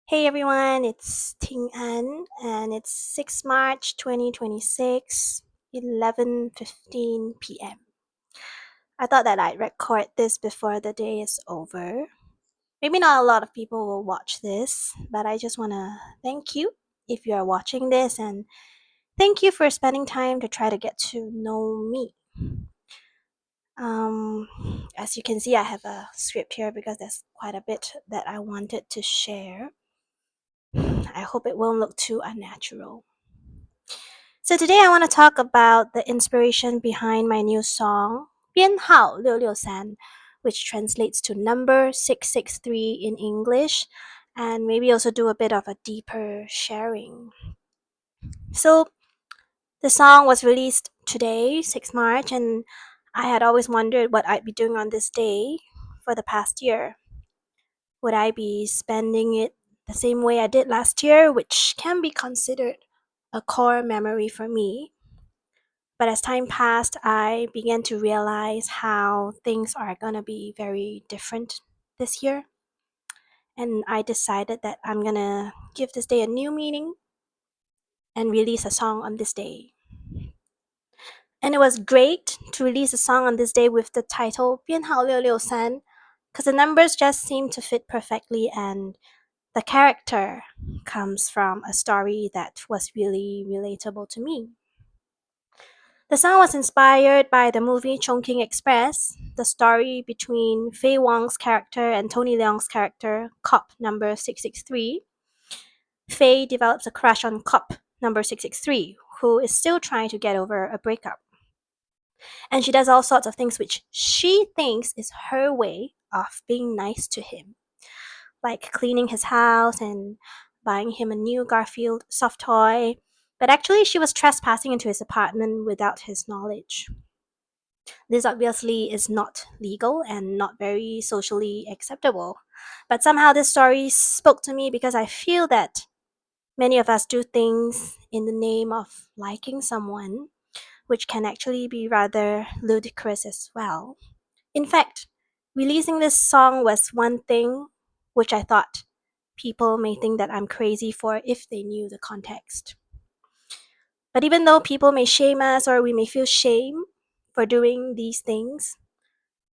Hey everyone, it's Ting An and it's 6 March 2026, 11:15 p.m. I thought that I'd record this before the day is over. Maybe not a lot of people will watch this, but I just want to thank you if you are watching this and thank you for spending time to try to get to know me. As you can see, I have a script here because there's quite a bit that I wanted to share. I hope it won't look too unnatural. So today I want to talk about the inspiration behind my new song, 编号663, which translates to number 663 in English, and maybe also do a bit of a deeper sharing. So the song was released today, 6 March, and I had always wondered what I'd be doing on this day for the past year. Would I be spending it the same way I did last year, which can be considered a core memory for me? But as time passed, I began to realize how things are gonna be very different this year. And I decided that I'm gonna give this day a new meaning and release a song on this day. And it was great to release a song on this day with the title 编号663, because the numbers just seem to fit perfectly, and the character comes from a story that was really relatable to me. The song was inspired by the movie Chongqing Express, the story between Fei Wang's character and Tony Leung's character, cop number 663. Fei develops a crush on cop number 663, who is still trying to get over a breakup. And she does all sorts of things which she thinks is her way of being nice to him, like cleaning his house and buying him a new Garfield soft toy. But actually, she was trespassing into his apartment without his knowledge. This obviously is not legal and not very socially acceptable. But somehow this story spoke to me because I feel that many of us do things in the name of liking someone, which can actually be rather ludicrous as well. In fact, releasing this song was one thing which I thought people may think that I'm crazy for if they knew the context. But even though people may shame us or we may feel shame for doing these things,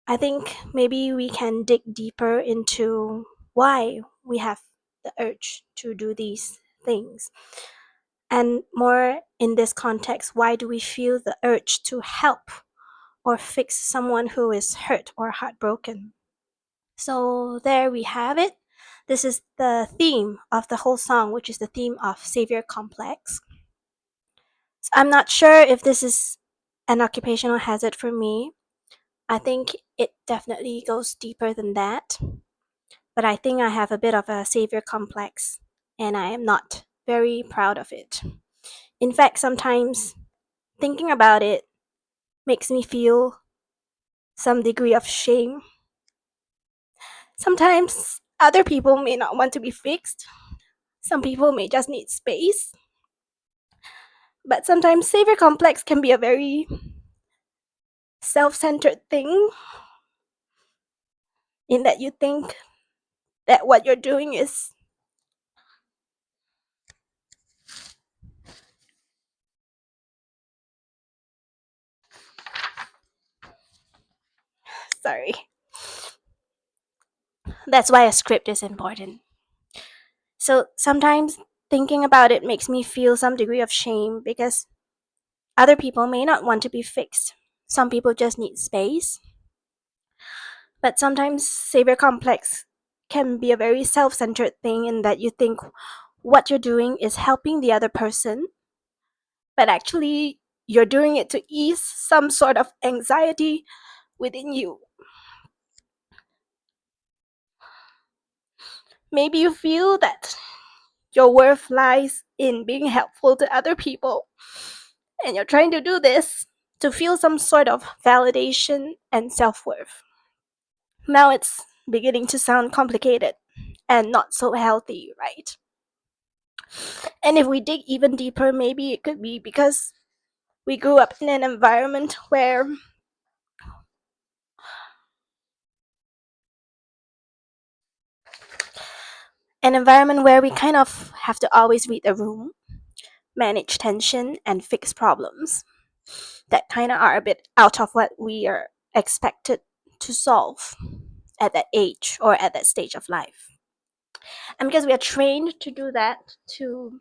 I think maybe we can dig deeper into why we have the urge to do these things. And more in this context, why do we feel the urge to help or fix someone who is hurt or heartbroken? So there we have it. This is the theme of the whole song, which is the theme of savior complex. So I'm not sure if this is an occupational hazard for me. I think it definitely goes deeper than that. But I think I have a bit of a savior complex, and I am not very proud of it. In fact, sometimes thinking about it makes me feel some degree of shame. Sometimes other people may not want to be fixed, some people may just need space. But sometimes savior complex can be a very self centered thing, in that you think that what you're doing is sorry. That's why a script is important. So sometimes thinking about it makes me feel some degree of shame because other people may not want to be fixed. Some people just need space. But sometimes savior complex can be a very self centered thing in that you think what you're doing is helping the other person, but actually you're doing it to ease some sort of anxiety within you. Maybe you feel that your worth lies in being helpful to other people, and you're trying to do this to feel some sort of validation and self worth. Now it's beginning to sound complicated and not so healthy, right? And if we dig even deeper, maybe it could be because we grew up in an environment where An environment where we kind of have to always read the room, manage tension, and fix problems that kind of are a bit out of what we are expected to solve at that age or at that stage of life. And because we are trained to do that, to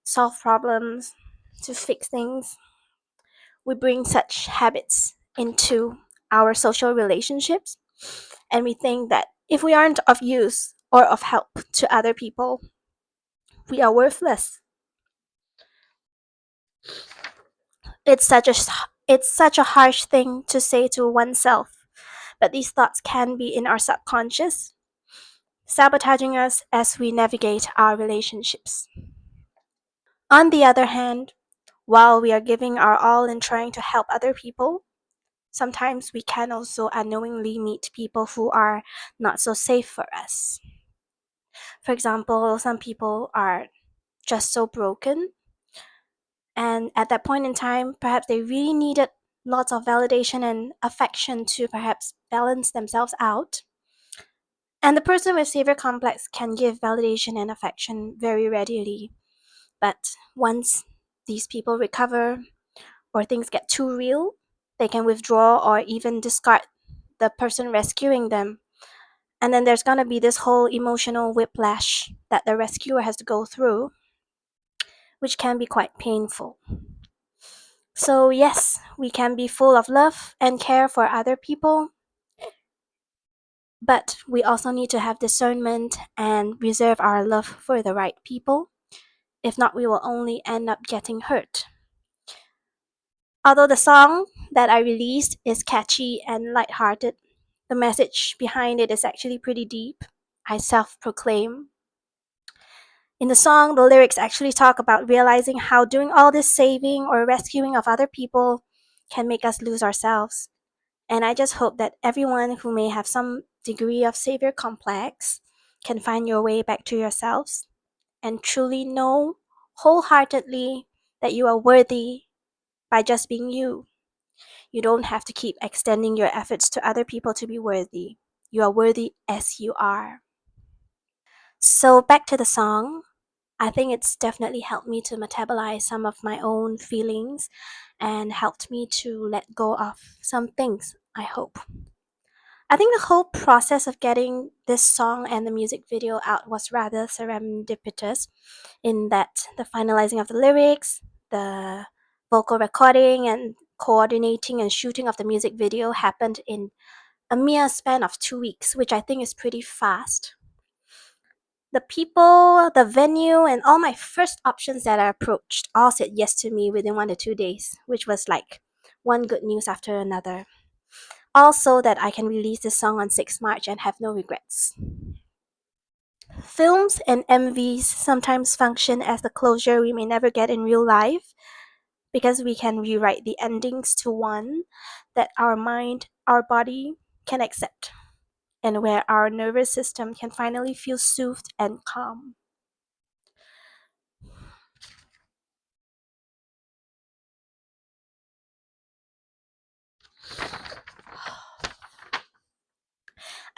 solve problems, to fix things, we bring such habits into our social relationships. And we think that if we aren't of use or of help to other people, we are worthless. It's such a it's such a harsh thing to say to oneself, but these thoughts can be in our subconscious, sabotaging us as we navigate our relationships. On the other hand, while we are giving our all in trying to help other people, sometimes we can also unknowingly meet people who are not so safe for us. For example, some people are just so broken, and at that point in time, perhaps they really needed lots of validation and affection to perhaps balance themselves out. And the person with savior complex can give validation and affection very readily. But once these people recover or things get too real, they can withdraw or even discard the person rescuing them. And then there's gonna be this whole emotional whiplash that the rescuer has to go through, which can be quite painful. So, yes, we can be full of love and care for other people, but we also need to have discernment and reserve our love for the right people. If not, we will only end up getting hurt. Although the song that I released is catchy and lighthearted, the message behind it is actually pretty deep. I self proclaim. In the song, the lyrics actually talk about realizing how doing all this saving or rescuing of other people can make us lose ourselves. And I just hope that everyone who may have some degree of savior complex can find your way back to yourselves and truly know wholeheartedly that you are worthy by just being you. You don't have to keep extending your efforts to other people to be worthy. You are worthy as you are. So, back to the song. I think it's definitely helped me to metabolize some of my own feelings and helped me to let go of some things, I hope. I think the whole process of getting this song and the music video out was rather serendipitous, in that the finalizing of the lyrics, the vocal recording, and coordinating and shooting of the music video happened in a mere span of 2 weeks, which I think is pretty fast. The people, the venue, and all my first options that I approached all said yes to me within 1 to 2 days, which was like one good news after another. Also, that I can release this song on 6 March and have no regrets. Films and MVs sometimes function as the closure we may never get in real life, because we can rewrite the endings to one that our mind, our body can accept, and where our nervous system can finally feel soothed and calm.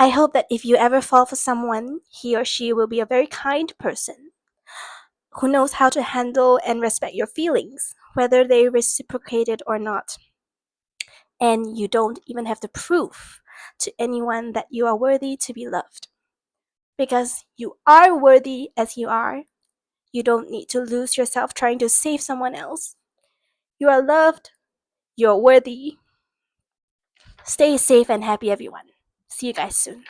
I hope that if you ever fall for someone, he or she will be a very kind person who knows how to handle and respect your feelings, whether they reciprocate it or not. And you don't even have to prove to anyone that you are worthy to be loved. Because you are worthy as you are. You don't need to lose yourself trying to save someone else. You are loved. You're worthy. Stay safe and happy, everyone. See you guys soon.